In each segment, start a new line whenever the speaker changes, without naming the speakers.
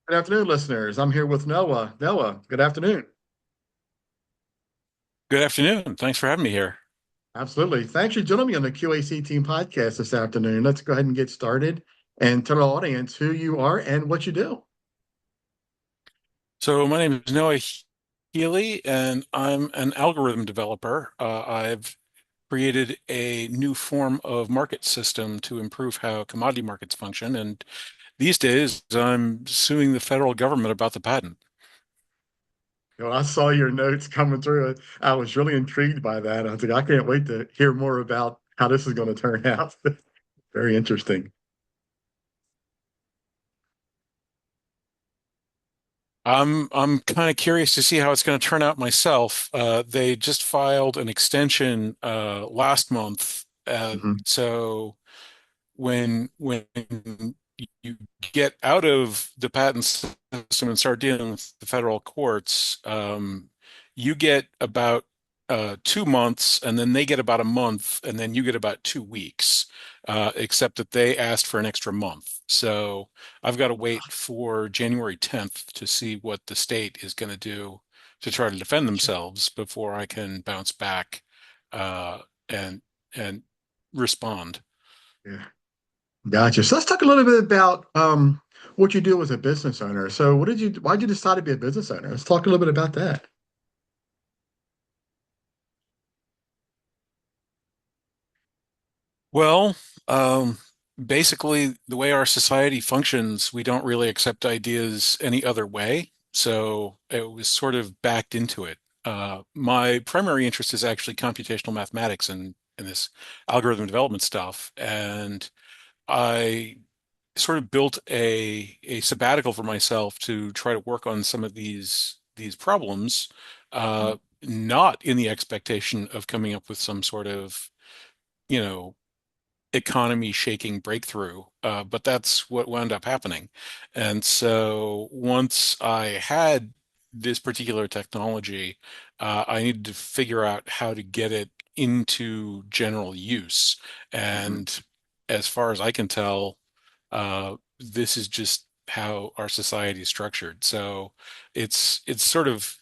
Good afternoon, listeners. I'm here with Noah. Noah, good afternoon.
Good afternoon. Thanks for having me here.
Absolutely. Thanks for joining me on the Q.A.C. team podcast this afternoon. Let's go ahead and get started and tell our audience who you are and what you do.
So my name is Noah Healy, and I'm an algorithm developer. I've created a new form of market system to improve how commodity markets function. And these days, I'm suing the federal government about the patent.
I saw your notes coming through. I was really intrigued by that. I was like, I can't wait to hear more about how this is going to turn out. Very interesting.
I'm kind of curious to see how it's going to turn out myself. They just filed an extension last month,
Mhm.
so when you get out of the patent system and start dealing with the federal courts, you get about 2 months, and then they get about a month, and then you get about 2 weeks, except that they asked for an extra month. So I've got to wait for January 10th to see what the state is going to do to try to defend
Gotcha.
themselves before I can bounce back uh, and and respond.
Yeah. Gotcha. So let's talk a little bit about what you do as a business owner. So why'd you decide to be a business owner? Let's talk a little bit about that.
Well, um, basically, the way our society functions, we don't really accept ideas any other way. So it was sort of backed into it. My primary interest is actually computational mathematics and this algorithm development stuff. And I sort of built a sabbatical for myself to try to work on some of these problems, not in the expectation of coming up with some sort of, you know, economy shaking breakthrough. But that's what wound up happening. And so once I had this particular technology, I needed to figure out how to get it into general use.
Mhm.
And as far as I can tell, this is just how our society is structured. So it's sort of,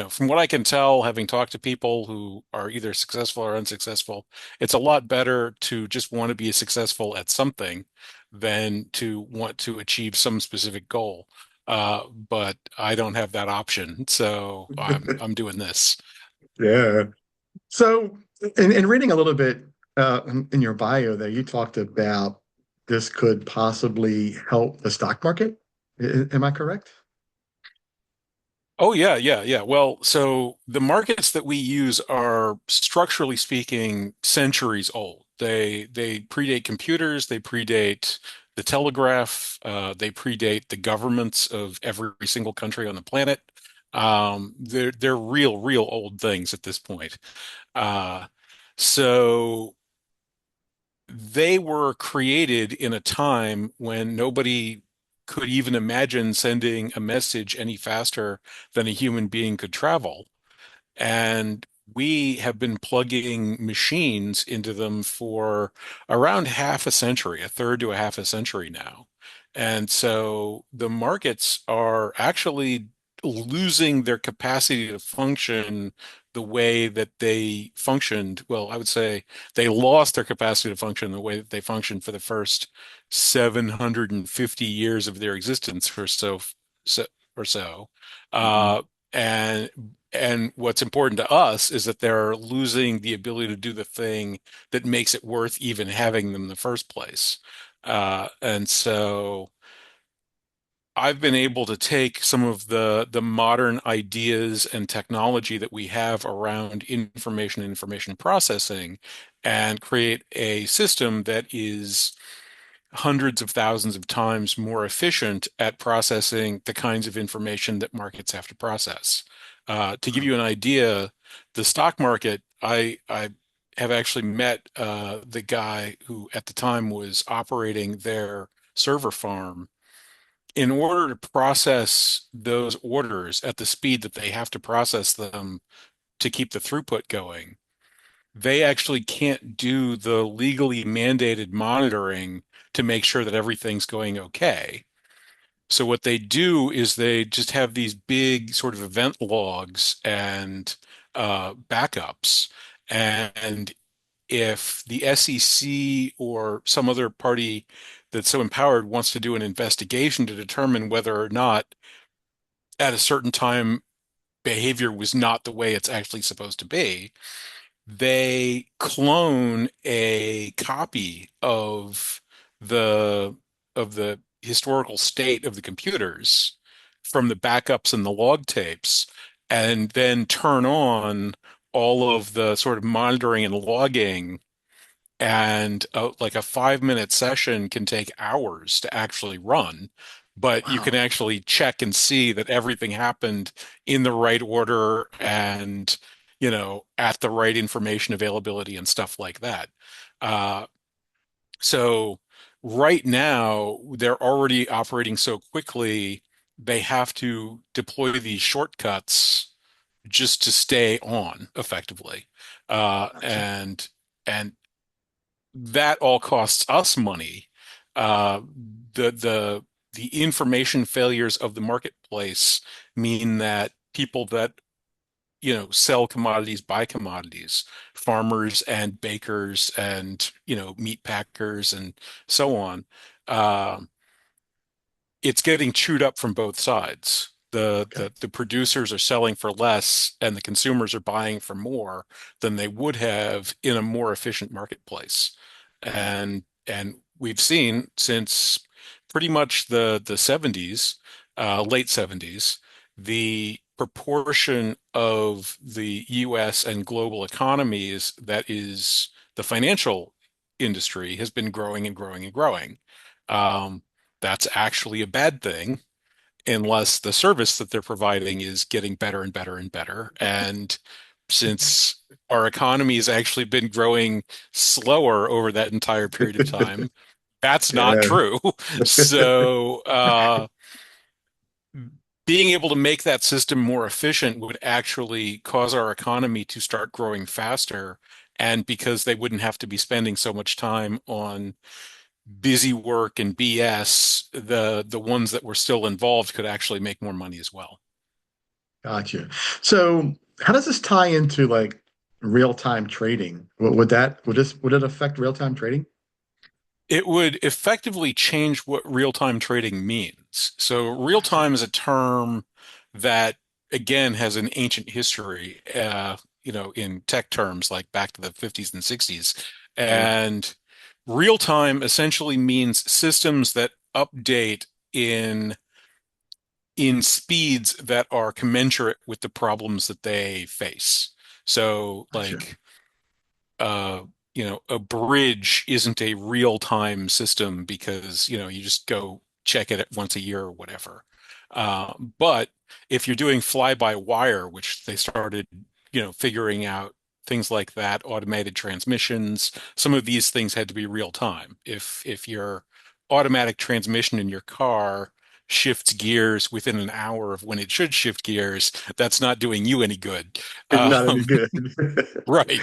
from what I can tell, having talked to people who are either successful or unsuccessful, it's a lot better to just want to be successful at something than to want to achieve some specific goal. But I don't have that option, so I'm doing this.
Yeah. So, in reading a little bit in your bio there, you talked about this could possibly help the stock market. Am I correct?
Oh yeah, yeah, yeah. Well, so the markets that we use are structurally speaking centuries old. They predate computers, they predate the telegraph, they predate the governments of every single country on the planet. They're real old things at this point. Uh, so they were created in a time when nobody could even imagine sending a message any faster than a human being could travel. And we have been plugging machines into them for around half a century, a third to a half a century now. And so the markets are actually losing their capacity to function the way that they functioned. Well, I would say they lost their capacity to function the way that they functioned for the first 750 years of their existence so, or so.
Mhm.
Uh, and and what's important to us is that they're losing the ability to do the thing that makes it worth even having them in the first place. And so I've been able to take some of the modern ideas and technology that we have around information and information processing and create a system that is hundreds of thousands of times more efficient at processing the kinds of information that markets have to process. To give you an idea, the stock market, I have actually met the guy who at the time was operating their server farm. In order to process those orders at the speed that they have to process them to keep the throughput going, they actually can't do the legally mandated monitoring to make sure that everything's going okay. So what they do is they just have these big sort of event logs and backups. And if the SEC or some other party that's so empowered wants to do an investigation to determine whether or not at a certain time behavior was not the way it's actually supposed to be, they clone a copy the of the historical state of the computers from the backups and the log tapes, and then turn on all of the sort of monitoring and logging. And like a 5 minute session can take hours to actually run, but you can
Wow.
actually check and see that everything happened in the right order and, at the right information availability and stuff like that. Uh, so right now, they're already operating so quickly, they have to deploy these shortcuts just to stay on effectively.
Gotcha.
And that all costs us money. Uh, the information failures of the marketplace mean that people that sell commodities, buy commodities, farmers and bakers and meat packers and so on. Uh, it's getting chewed up from both sides. The,
Okay.
the the producers are selling for less and the consumers are buying for more than they would have in a more efficient marketplace. And we've seen since pretty much the 70s, late 70s, the proportion of the US and global economies that is the financial industry has been growing and growing and growing. Um, that's actually a bad thing unless the service that they're providing is getting better and better and better. And since our economy has actually been growing slower over that entire period of time, that's not
Yeah.
true. So, being able to make that system more efficient would actually cause our economy to start growing faster. And because they wouldn't have to be spending so much time on busy work and BS, the ones that were still involved could actually make more money as well.
Gotcha. So how does this tie into like real-time trading? Would it affect real-time trading?
It would effectively change what real-time trading means. So
Gotcha.
real-time is a term that again has an ancient history, in tech terms like back to the 50s and 60s.
Yeah.
And real-time essentially means systems that update in in speeds that are commensurate with the problems that they face. So,
Gotcha.
like, uh, a bridge isn't a real-time system because, you just go check it once a year or whatever. But if you're doing fly-by-wire, which they started, figuring out things like that, automated transmissions, some of these things had to be real time. If your automatic transmission in your car shifts gears within an hour of when it should shift gears, that's not doing you any good.
It's not any
Um,
good.
right.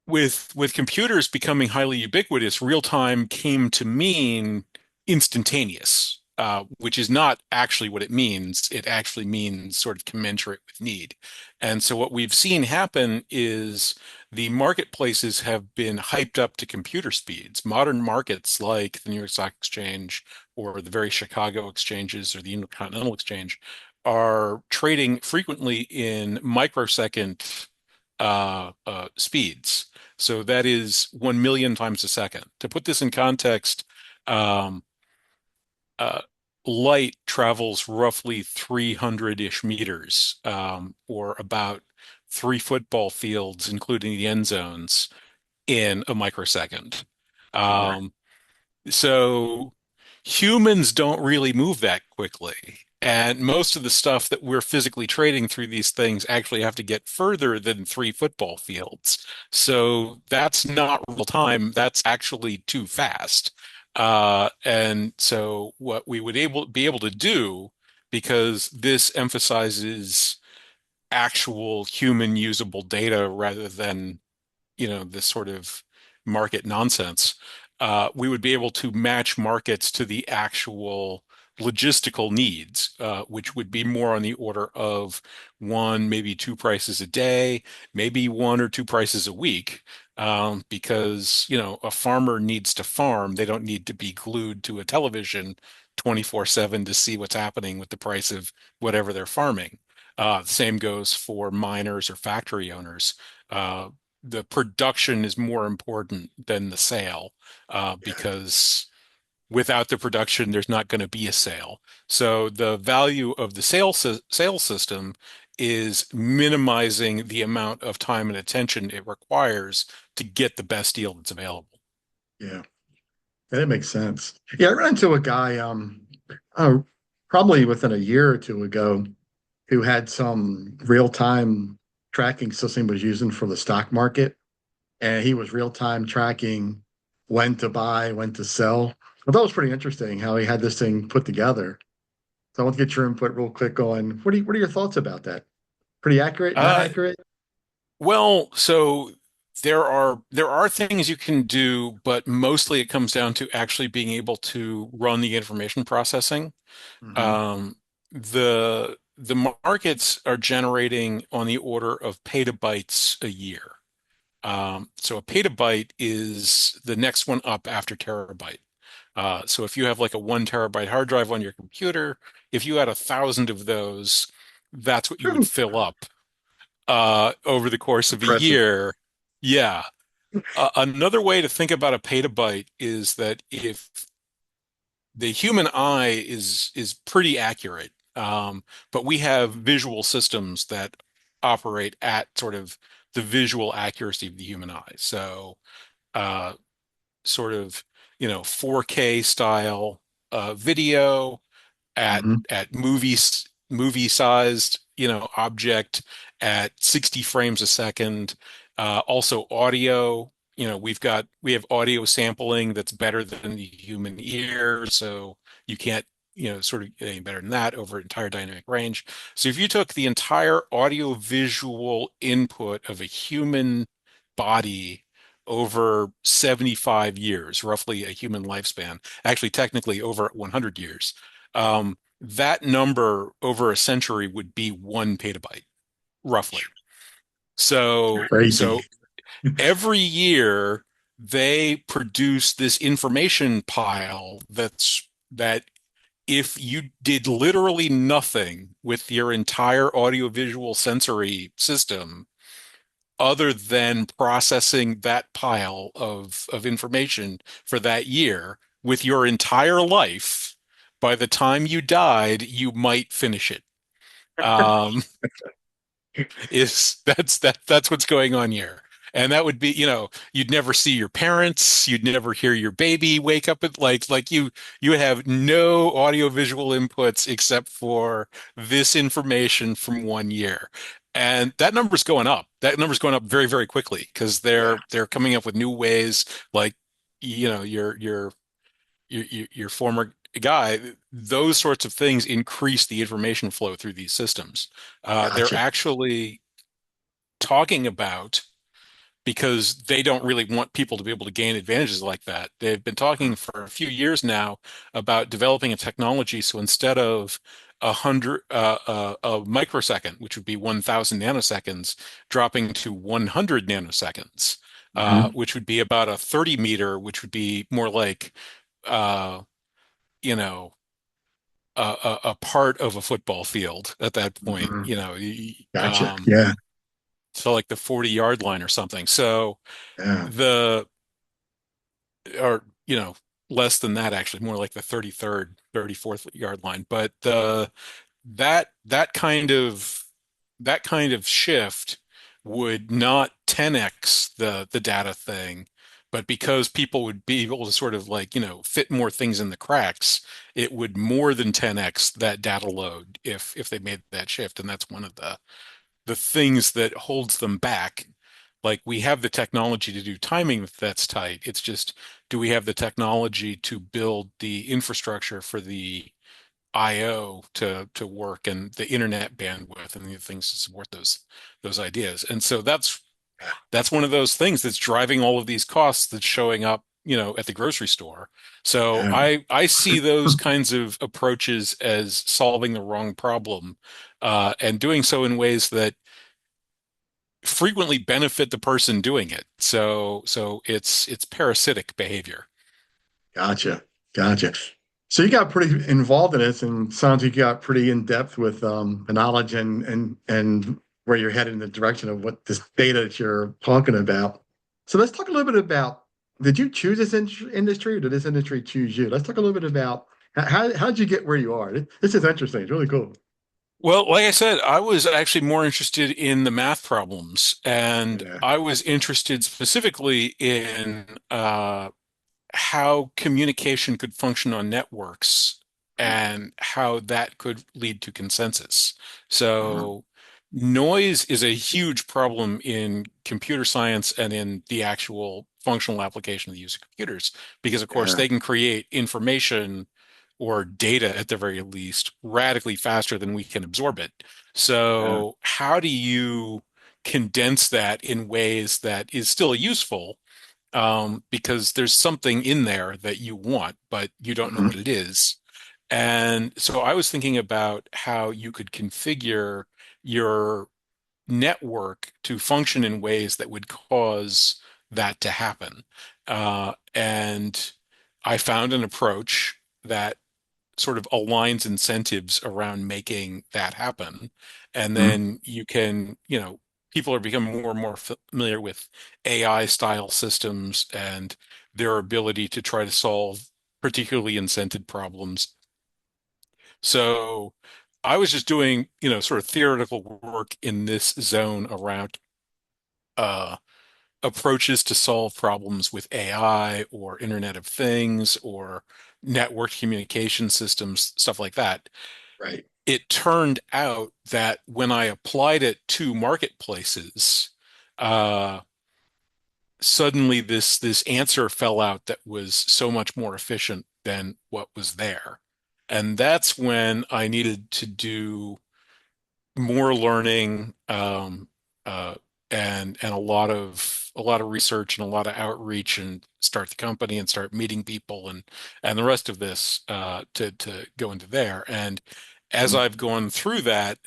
With computers becoming highly ubiquitous, real time came to mean instantaneous, which is not actually what it means. It actually means sort of commensurate with need. And so what we've seen happen is the marketplaces have been hyped up to computer speeds. Modern markets like the New York Stock Exchange or the very Chicago exchanges or the Intercontinental Exchange are trading frequently in microsecond speeds. So that is 1 million times a second. To put this in context, um, uh, light travels roughly 300-ish meters, or about 3 football fields, including the end zones, in a microsecond.
Sure.
Um, so humans don't really move that quickly. And most of the stuff that we're physically trading through these things actually have to get further than 3 football fields. So that's not real time. That's actually too fast. And so what we would be able to do, because this emphasizes actual human usable data rather than, this sort of market nonsense, we would be able to match markets to the actual logistical needs, which would be more on the order of one, maybe two prices a day, maybe one or two prices a week. Because, a farmer needs to farm. They don't need to be glued to a television 24/7 to see what's happening with the price of whatever they're farming. The same goes for miners or factory owners. Uh, the production is more important than the sale, because without the production, there's not going to be a sale. So the value of the sales system is minimizing the amount of time and attention it requires to get the best deal that's available.
Yeah, that makes sense. Yeah, I ran into a guy uh, probably within a year or two ago who had some real-time tracking system he was using for the stock market, and he was real-time tracking when to buy, when to sell. I thought it was pretty interesting how he had this thing put together. So I want to get your input real quick on what are your thoughts about that? Pretty accurate, not
Uh,
accurate?
well, so there are things you can do, but mostly it comes down to actually being able to run the information processing.
Hmm.
Um, the markets are generating on the order of petabytes a year. So a petabyte is the next one up after terabyte. So if you have like a 1 terabyte hard drive on your computer, if you had 1,000 of those, that's what you would
True.
fill up over the course of a
Impressive.
year. Yeah. Another way to think about a petabyte is that if the human eye is pretty accurate, but we have visual systems that operate at sort of the visual accuracy of the human eye. So, uh, sort of, 4K style video at
Hmm.
movie sized, object at 60 frames a second. Also audio, we have audio sampling that's better than the human ear, so you can't, sort of get any better than that over entire dynamic range. So if you took the entire audio visual input of a human body over 75 years, roughly a human lifespan, actually technically over 100 years, that number over a century would be 1 petabyte, roughly. So
Crazy.
every year they produce this information pile that if you did literally nothing with your entire audiovisual sensory system other than processing that pile of information for that year with your entire life, by the time you died, you might finish it. Um, is that's what's going on here. And that would be, you'd never see your parents, you'd never hear your baby wake up at like you would have no audiovisual inputs except for this information from 1 year. And that number's going up. That number's going up very, very quickly because
Yeah,
they're coming up with new ways, like, your former guy, those sorts of things increase the information flow through these systems. They're
gotcha.
actually talking about, because they don't really want people to be able to gain advantages like that. They've been talking for a few years now about developing a technology. So instead of a microsecond, which would be 1,000 nanoseconds, dropping to 100 nanoseconds,
Hmm.
which would be about a 30 meter, which would be more like, uh, you know, a part of a football field at that point,
Hmm. Gotcha. Yeah,
so like the 40-yard line or something. So
yeah.
the, or, less than that, actually, more like the 33rd, 34th yard line. But that that kind of that kind of shift would not 10x the data thing, but because people would be able to sort of like, fit more things in the cracks, it would more than 10x that data load if they made that shift. And that's one of the things that holds them back. Like, we have the technology to do timing that's tight. It's just, do we have the technology to build the infrastructure for the IO to work, and the internet bandwidth and the things to support those ideas? And so that's one of those things that's driving all of these costs that's showing up at the grocery store. So
Yeah,
I see those kinds of approaches as solving the wrong problem, and doing so in ways that frequently benefit the person doing it. So it's parasitic behavior.
gotcha, gotcha. So you got pretty involved in this, and sounds like you got pretty in depth with the knowledge and where you're headed in the direction of what this data that you're talking about. So let's talk a little bit about, did you choose this industry or did this industry choose you? Let's talk a little bit about how did you get where you are? This is interesting. It's really cool.
Well, like I said, I was actually more interested in the math problems, and
Yeah.
I was interested specifically in how communication could function on networks and how that could lead to consensus.
Uh-huh.
So, noise is a huge problem in computer science and in the actual functional application of the use of computers, because, of course,
Yeah.
they can create information or data at the very least radically faster than we can absorb it.
Yeah.
So, how do you condense that in ways that is still useful? Because there's something in there that you want, but you don't know
Mhm.
what it is. And so I was thinking about how you could configure your network to function in ways that would cause that to happen. And I found an approach that sort of aligns incentives around making that happen. And
Mhm.
then people are becoming more and more familiar with AI style systems and their ability to try to solve particularly incented problems. So I was just doing, sort of theoretical work in this zone around uh, approaches to solve problems with AI or Internet of Things or network communication systems, stuff like that.
Right.
It turned out that when I applied it to marketplaces, uh, suddenly this answer fell out that was so much more efficient than what was there. And that's when I needed to do more learning, uh, and a lot of research and a lot of outreach, and start the company and start meeting people and the rest of this, to go into there. And as
Mhm.
I've gone through that,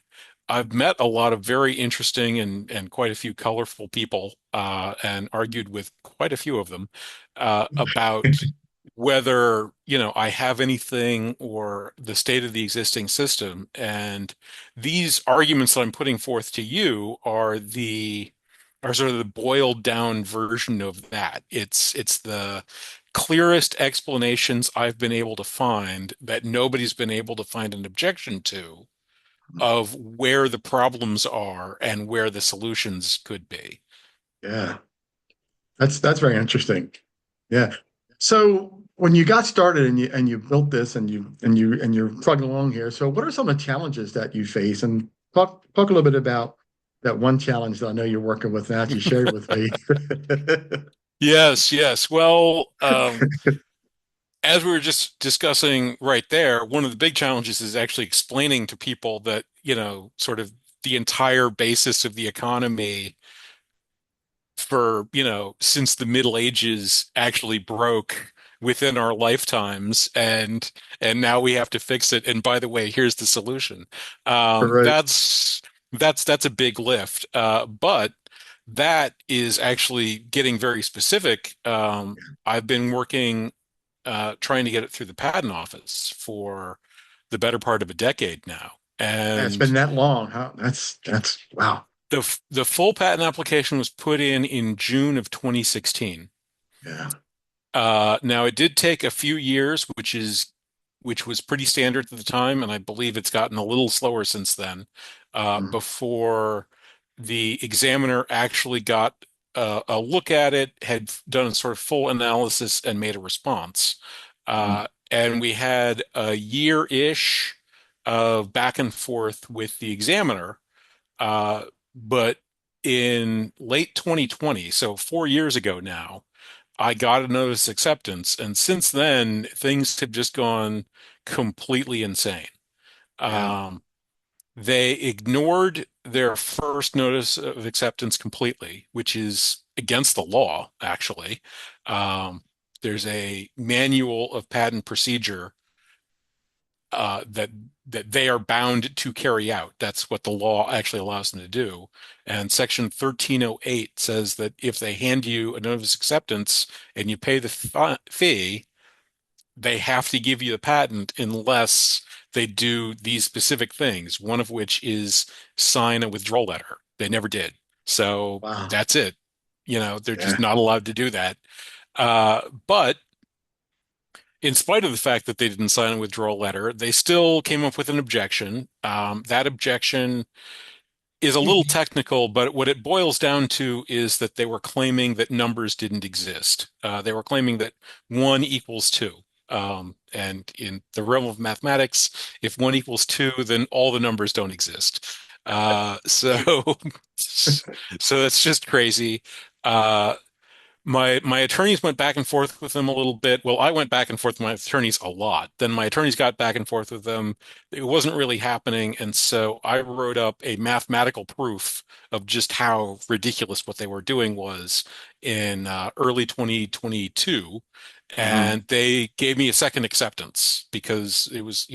I've met a lot of very interesting and quite a few colorful people, and argued with quite a few of them, about whether, I have anything or the state of the existing system. And these arguments that I'm putting forth to you are sort of the boiled down version of that. It's the clearest explanations I've been able to find that nobody's been able to find an objection to, of where the problems are and where the solutions could be.
Yeah. That's very interesting. Yeah. So when you got started and you built this and you're plugging along here, so what are some of the challenges that you face? And talk a little bit about that one challenge that I know you're working with now that you shared with me.
Yes, yes. Well, as we were just discussing right there, one of the big challenges is actually explaining to people that, sort of the entire basis of the economy for, since the Middle Ages actually broke within our lifetimes, and now we have to fix it. And by the way, here's the solution.
Right.
That's a big lift. But that is actually getting very specific. I've been working, trying to get it through the patent office for the better part of a decade now.
Yeah, it's
And
been that long, huh? That's wow.
the full patent application was put in June of 2016.
Yeah.
Now it did take a few years, which was pretty standard at the time, and I believe it's gotten a little slower since then,
Mm,
before the examiner actually got a look at it, had done a sort of full analysis, and made a response.
mm,
And we had a year-ish of back and forth with the examiner, but in late 2020, so 4 years ago now, I got a notice acceptance, and since then things have just gone completely insane.
yeah.
Um, they ignored their first notice of acceptance completely, which is against the law, actually. Um, there's a manual of patent procedure that they are bound to carry out. That's what the law actually allows them to do. And Section 1308 says that if they hand you a notice of acceptance and you pay the fee, they have to give you the patent unless they do these specific things, one of which is sign a withdrawal letter. They never did. So
Wow.
that's it. They're just
Yeah.
not allowed to do that. But in spite of the fact that they didn't sign a withdrawal letter, they still came up with an objection. That objection is a little
Mhm.
technical, but what it boils down to is that they were claiming that numbers didn't exist. They were claiming that one equals two. And in the realm of mathematics, if one equals two, then all the numbers don't exist. So, so that's just crazy. Uh, my attorneys went back and forth with them a little bit. Well, I went back and forth with my attorneys a lot. Then my attorneys got back and forth with them. It wasn't really happening, and so I wrote up a mathematical proof of just how ridiculous what they were doing was in early 2022,
Uh-huh.
and they gave me a second acceptance because it was,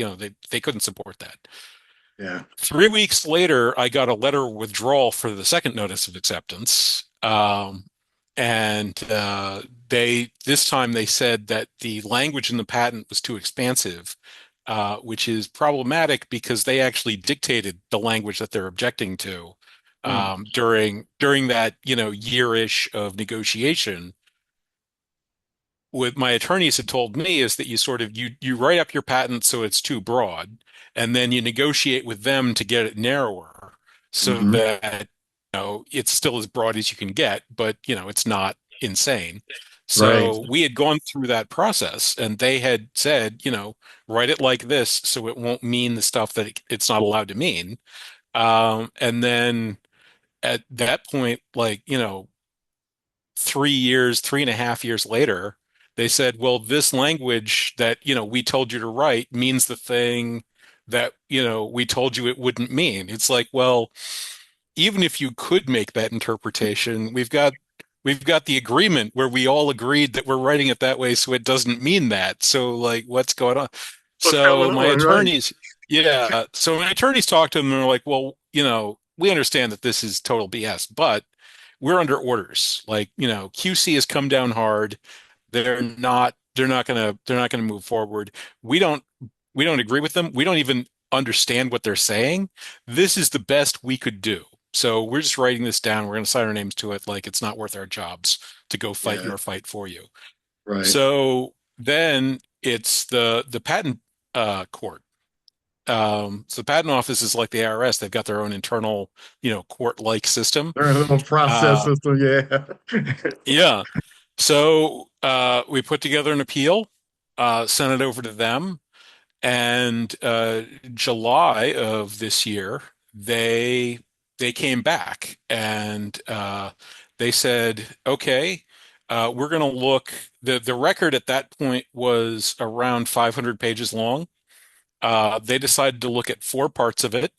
they couldn't support that.
Yeah.
3 weeks later, I got a letter of withdrawal for the second notice of acceptance. And they this time they said that the language in the patent was too expansive, which is problematic because they actually dictated the language that they're objecting to
Hmm.
during that year-ish of negotiation. What my attorneys had told me is that you write up your patent so it's too broad, and then you negotiate with them to get it narrower so
Hmm.
that it's still as broad as you can get, but it's not insane.
Right.
So we had gone through that process, and they had said, write it like this so it won't mean the stuff that it's not allowed to mean. And then at that point, like, 3 years, 3.5 years later, they said, well, this language that, we told you to write means the thing that, we told you it wouldn't mean. It's like, well, even if you could make that interpretation, we've got the agreement where we all agreed that we're writing it that way, so it doesn't mean that. So like, what's going on?
What's going
So my
on? Right.
attorneys, yeah. So my attorneys talked to them and they're like, well, we understand that this is total BS, but we're under orders. Like, Q.C. has come down hard. They're not gonna move forward. We don't we don't agree with them. We don't even understand what they're saying. This is the best we could do. So we're just writing this down. We're going to sign our names to it like it's not worth our jobs to go fight
Yeah.
your fight for you.
Right.
So then it's the patent court. So the patent office is like the IRS. They've got their own internal, court-like system.
There are little
Uh,
processes. So yeah.
yeah. So we put together an appeal, sent it over to them, and July of this year, they they came back and they said, okay, we're going to look. The record at that point was around 500 pages long. They decided to look at four parts of it,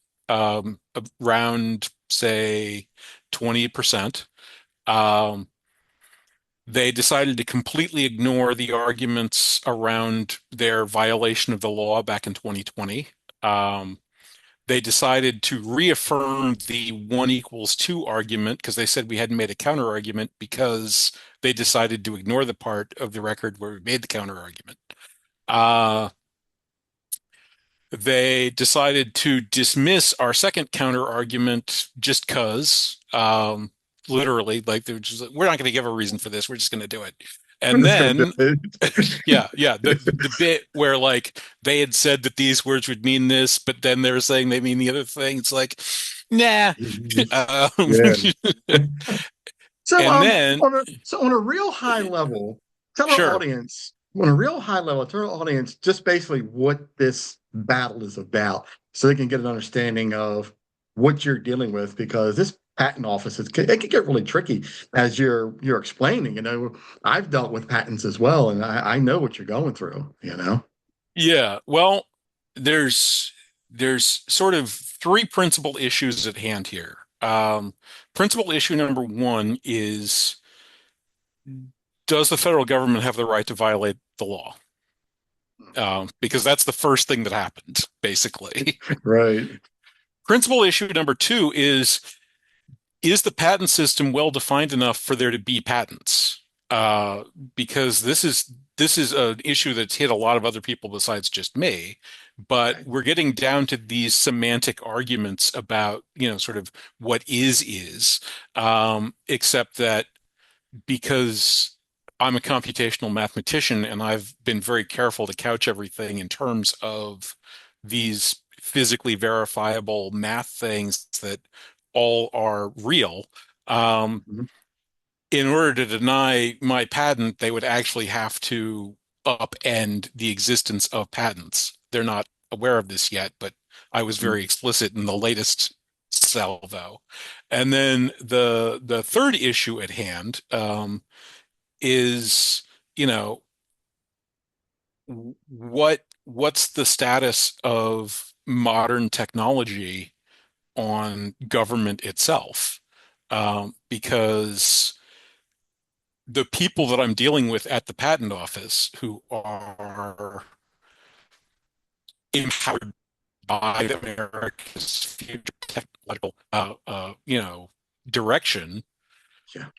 around say 20%. Um, they decided to completely ignore the arguments around their violation of the law back in 2020. Um, they decided to reaffirm the one equals two argument because they said we hadn't made a counter argument because they decided to ignore the part of the record where we made the counter argument. Uh, they decided to dismiss our second counter argument just because, literally, like they're just like, we're not going to give a reason for this. We're just going to do it.
I'm
And
just gonna do
then,
it.
yeah, the bit where like they had said that these words would mean this, but then they were saying they mean the other thing. It's like, nah. Um,
Yeah. So,
and then,
on a real high level, tell our
sure.
audience on a real high level, tell our audience just basically what this battle is about, so they can get an understanding of what you're dealing with. Because this patent office it can get really tricky, as you're explaining. I've dealt with patents as well, and I know what you're going through.
Yeah, well, there's there's sort of three principal issues at hand here. Principal issue number one is does the federal government have the right to violate the law? Because that's the first thing that happened, basically.
Right.
Principal issue number two is the patent system well defined enough for there to be patents? Because this is an issue that's hit a lot of other people besides just me. But
Right.
we're getting down to these semantic arguments about, sort of what is, except that because I'm a computational mathematician and I've been very careful to couch everything in terms of these physically verifiable math things that all are real. Um,
Mhm.
in order to deny my patent, they would actually have to upend the existence of patents. They're not aware of this yet, but I was
Mhm.
very explicit in the latest salvo. And then the third issue at hand, is, you know, what's the status of modern technology on government itself? Because the people that I'm dealing with at the patent office who are empowered by America's future technological, direction
Yeah.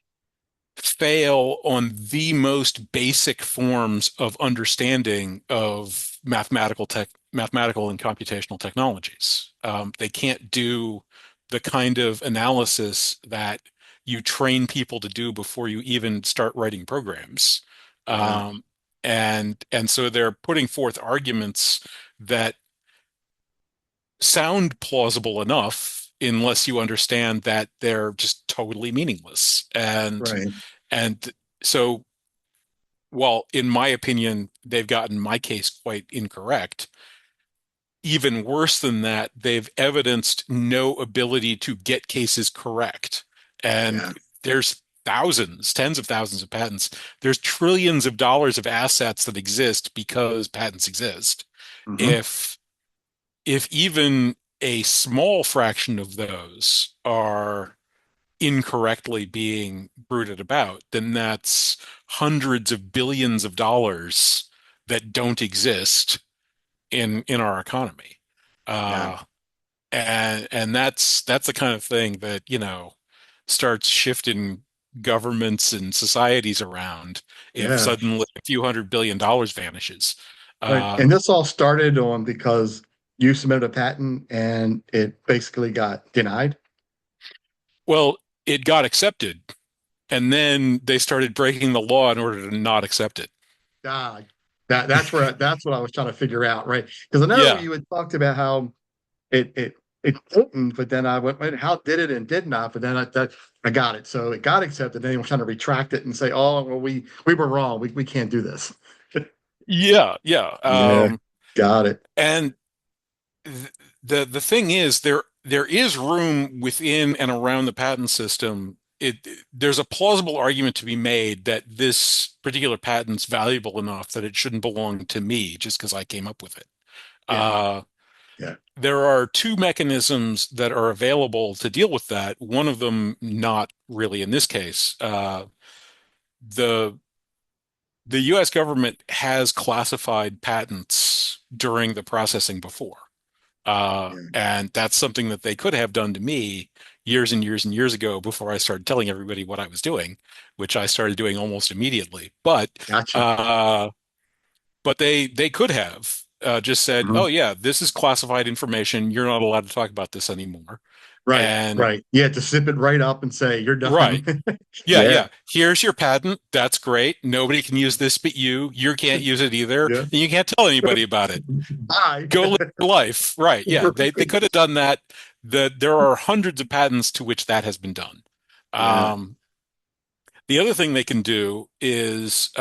fail on the most basic forms of understanding of mathematical and computational technologies. They can't do the kind of analysis that you train people to do before you even start writing programs.
Yeah.
Um, and so they're putting forth arguments that sound plausible enough unless you understand that they're just totally meaningless.
Right.
And so, while in my opinion, they've gotten my case quite incorrect, even worse than that, they've evidenced no ability to get cases correct. And
Yeah.
there's thousands, tens of thousands of patents. There's trillions of dollars of assets that exist because patents exist.
Hmm.
If if even a small fraction of those are incorrectly being bruited about, then that's hundreds of billions of dollars that don't exist in our economy.
Yeah.
Uh, and that's the kind of thing that, starts shifting governments and societies around if
Yeah.
suddenly a few $100 billion vanishes.
Right.
Uh,
And this all started on because you submitted a patent and it basically got denied.
well, it got accepted, and then they started breaking the law in order to not accept it.
Ah, that's what I was trying to figure out, right? Because I know
Yeah.
you had talked about how it didn't, but then I went, wait, how did it and did not? But then I got it. So it got accepted. Then they were trying to retract it and say, oh, well, we were wrong. We can't do this.
Yeah, yeah.
Yeah, got it.
And th the thing is, there is room within and around the patent system. There's a plausible argument to be made that this particular patent's valuable enough that it shouldn't belong to me just because I came up with it.
Yeah,
Uh,
yeah,
there are two mechanisms that are available to deal with that. One of them, not really in this case. The the U.S. government has classified patents during the processing before.
yeah.
And that's something that they could have done to me years and years and years ago before I started telling everybody what I was doing, which I started doing almost immediately.
Gotcha.
Uh, but they could have just said,
Mhm.
"Oh yeah, this is classified information. You're not allowed to talk about this anymore."
Right,
And
right. Yeah, to zip it right up and say you're
right,
done.
yeah,
Yeah,
yeah. Here's your patent. That's great. Nobody can use this but you. You can't use it either,
yeah.
and you can't tell anybody about it.
Bye.
Go live your life. Right. Yeah. They could have done that. There are hundreds of patents to which that has been done.
Yeah,
Um, the other thing they can do is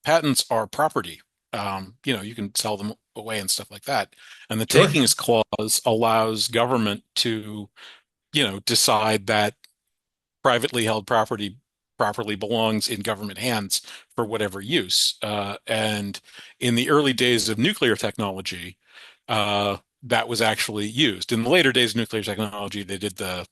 patents are property. You can sell them away and stuff like that. And the
sure.
takings clause allows government to, decide that privately held property properly belongs in government hands for whatever use. And in the early days of nuclear technology, that was actually used. In the later days of nuclear technology, they did the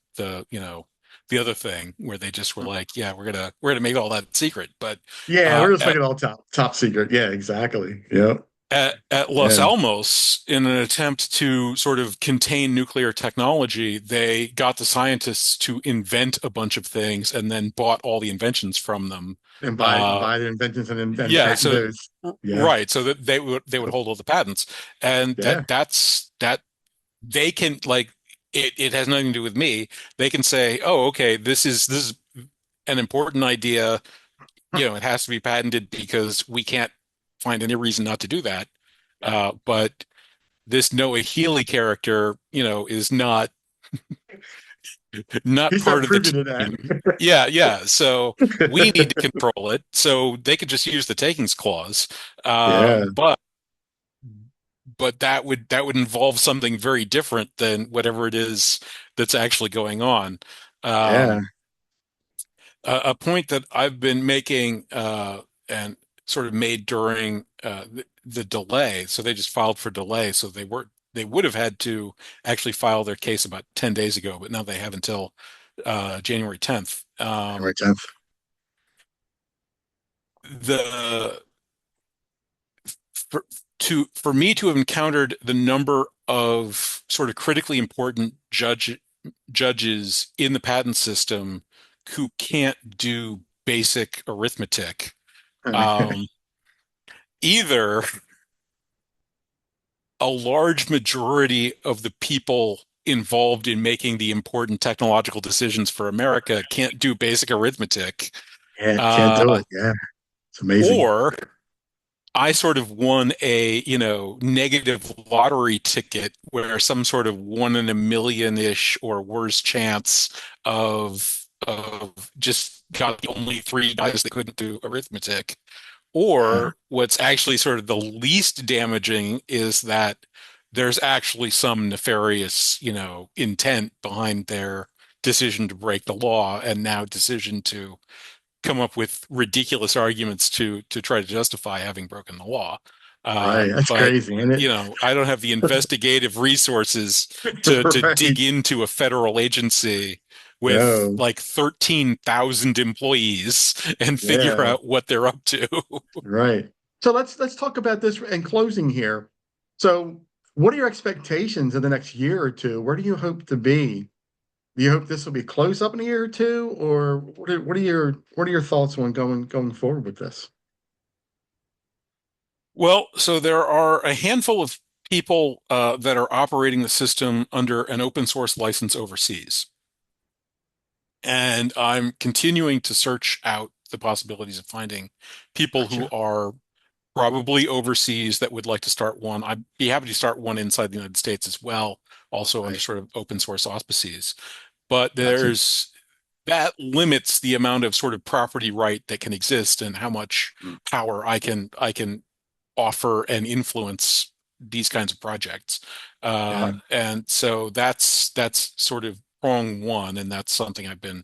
the other thing where they just were like, yeah, we're gonna make all that secret. But
Yeah,
uh,
we're just
at
making it all top secret. Yeah, exactly. Yep.
at Los
Yeah.
Alamos, in an attempt to sort of contain nuclear technology, they got the scientists to invent a bunch of things and then bought all the inventions from them.
And
Uh,
buy the inventions and
yeah,
patent
so
those. Yeah.
right, so that they would hold all the patents, and
Yeah.
that they can like it has nothing to do with me. They can say, oh, okay, this is an important idea. It has to be patented because we can't find any reason not to do that. But this Noah Healy character, is not
He's not
part of the
privy to that.
team. Yeah, yeah. So we need to control it. So they could just use the takings clause. Uh,
Yeah.
but but that would involve something very different than whatever it is that's actually going on.
Yeah.
Um, a point that I've been making and sort of made during the delay. So they just filed for delay. So they would have had to actually file their case about 10 days ago, but now they have until January 10th.
January 10th.
The for, for me to have encountered the number of sort of critically important judges in the patent system who can't do basic arithmetic. Um, Either a large majority of the people involved in making the important technological decisions for America can't do basic arithmetic,
Can't do
uh,
it. Yeah. It's amazing.
or I sort of won a, negative lottery ticket where some sort of 1 in a million-ish or worse chance of just got the only three guys that couldn't do arithmetic.
Yeah.
Or what's actually sort of the least damaging is that there's actually some nefarious, intent behind their decision to break the law and now decision to come up with ridiculous arguments to try to justify having broken the law.
Right. That's
But
crazy, isn't it?
I don't have the investigative resources to
Right.
dig into a federal agency with
No.
like 13,000 employees and figure
Yeah.
out what they're up to.
Right. So let's talk about this in closing here. So what are your expectations in the next year or two? Where do you hope to be? Do you hope this will be closed up in a year or two, or what are your thoughts on going forward with this?
Well, so there are a handful of people that are operating the system under an open source license overseas. And I'm continuing to search out the possibilities of finding people who
Gotcha.
are probably overseas that would like to start one. I'd be happy to start one inside the United States as well, also under
Right.
sort of open source auspices. But
Gotcha.
there's that limits the amount of sort of property right that can exist and how much
Mm.
power I can offer and influence these kinds of projects.
Yeah.
And so that's sort of prong one, and that's something I've been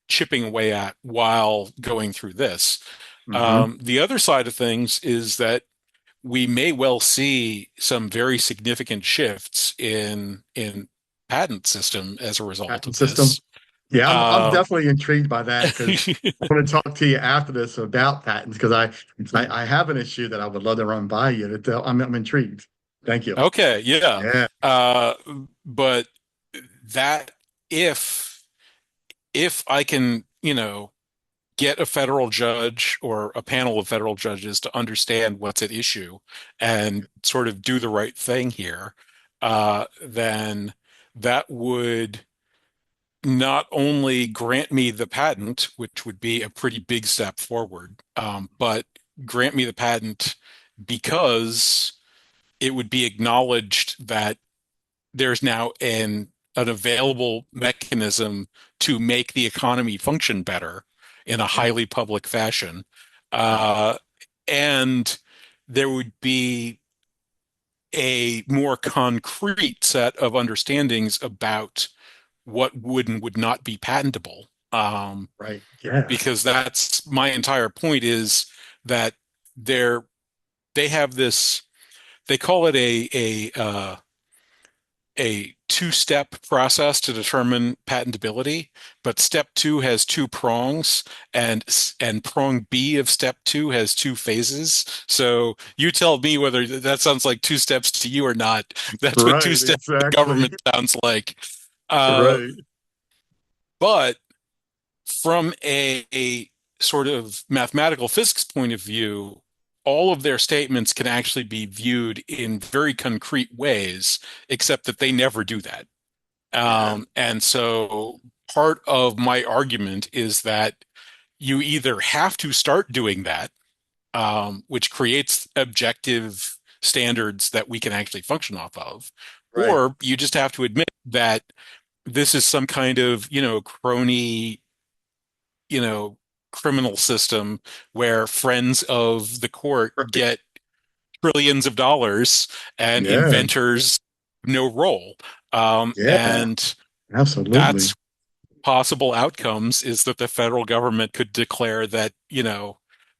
chipping away at while going through this.
Hmm.
The other side of things is that we may well see some very significant shifts in patent system as a result
Patent
of
system.
this.
Yeah, I'm
Um,
definitely intrigued by that because I want to talk to you after this about patents because I have an issue that I would love to run by you. I'm intrigued. Thank you.
okay, yeah.
Yeah.
Uh, but that if I can, get a federal judge or a panel of federal judges to understand what's at issue and sort of do the right thing here, then that would not only grant me the patent, which would be a pretty big step forward, but grant me the patent because it would be acknowledged that there's now an available mechanism to make the economy function better in a
Yeah.
highly public fashion. Uh, and there would be a more concrete set of understandings about what would and would not be patentable.
Right. Yeah.
Because that's my entire point is that they're they have this they call it a a two-step process to determine patentability, but step two has two prongs, and prong B of step two has two phases. So you tell me whether that sounds like two steps to you or not. That's what two
Right,
steps in
exactly.
government sounds like. Uh,
Right,
but from a sort of mathematical physics point of view, all of their statements can actually be viewed in very concrete ways, except that they never do that.
yeah,
And so part of my argument is that you either have to start doing that, which creates objective standards that we can actually function off of,
right,
or you just have to admit that this is some kind of, crony, you know, criminal system where friends of the court
right.
get trillions of dollars and
Yeah,
inventors no role.
yeah,
And
absolutely.
that's possible outcomes is that the federal government could declare that,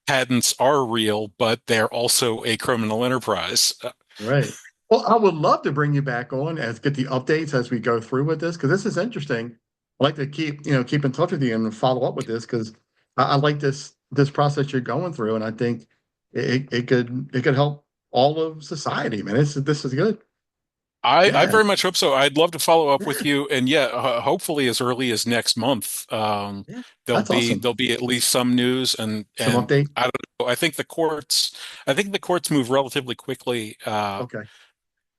patents are real, but they're also a criminal enterprise.
Right. Well, I would love to bring you back on as get the updates as we go through with this because this is interesting. I like to keep in touch with you and follow up with this because I like this process you're going through, and I think it could help all of society, man. This is good.
I
Yeah,
very much hope so. I'd love to follow up with
yeah,
you, and yeah, hopefully as early as next month,
yeah.
there'll
That's
be
awesome.
there'll be at least some news, and
Some update.
I don't know. I think the courts move relatively quickly.
Okay.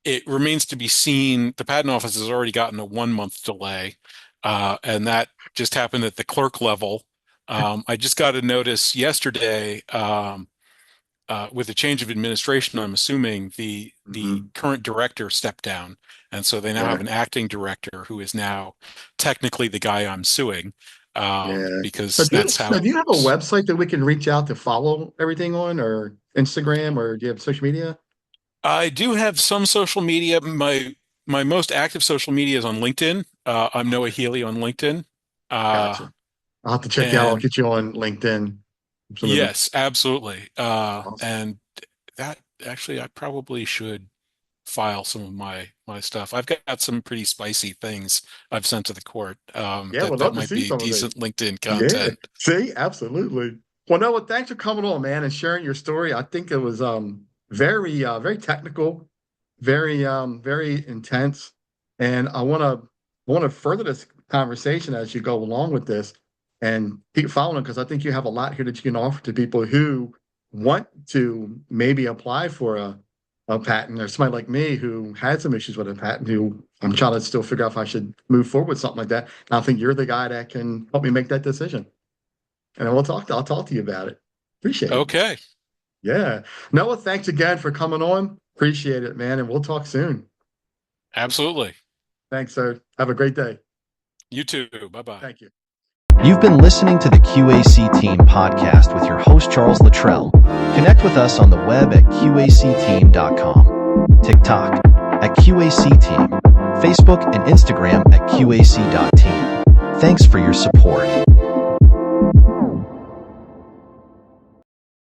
It remains to be seen. The patent office has already gotten a 1 month delay, and that just happened at the clerk level. I just got a notice yesterday. With a change of administration, I'm assuming the
Hmm.
current director stepped down, and so they now have
Yeah.
an acting director who is now technically the guy I'm suing,
Yeah.
because that's how
Now,
it
do you have a
works.
website that we can reach out to follow everything on, or Instagram, or do you have social media?
I do have some social media. My most active social media is on LinkedIn. I'm Noah
Okay.
Healy on LinkedIn, uh,
Gotcha. I'll have to check you out. I'll
and
get you on LinkedIn. Absolutely.
yes, absolutely.
Awesome.
And that actually, I probably should file some of my stuff. I've got some pretty spicy things I've sent to the court.
Yeah,
That
would
that
love to
might
see
be
some of it.
decent LinkedIn
Yeah.
content.
See, absolutely. Well, Noah, thanks for coming on, man, and sharing your story. I think it was very technical, very intense. And I want to further this conversation as you go along with this and keep following because I think you have a lot here that you can offer to people who want to maybe apply for a patent or somebody like me who had some issues with a patent who I'm trying to still figure out if I should move forward with something like that. And I think you're the guy that can help me make that decision. And I'll talk to you about it. Appreciate it.
Okay,
Yeah. Noah, thanks again for coming on. Appreciate it, man. And we'll talk soon.
absolutely.
Thanks, sir. Have a great day.
You too. Bye bye.
Thank you.
You've been listening to the Q.A.C. Team podcast with your host, Charles Luttrell. Connect with us on the web at qacteam.com, TikTok at Q.A.C. Team, Facebook and Instagram at QAC.team. Thanks for your support.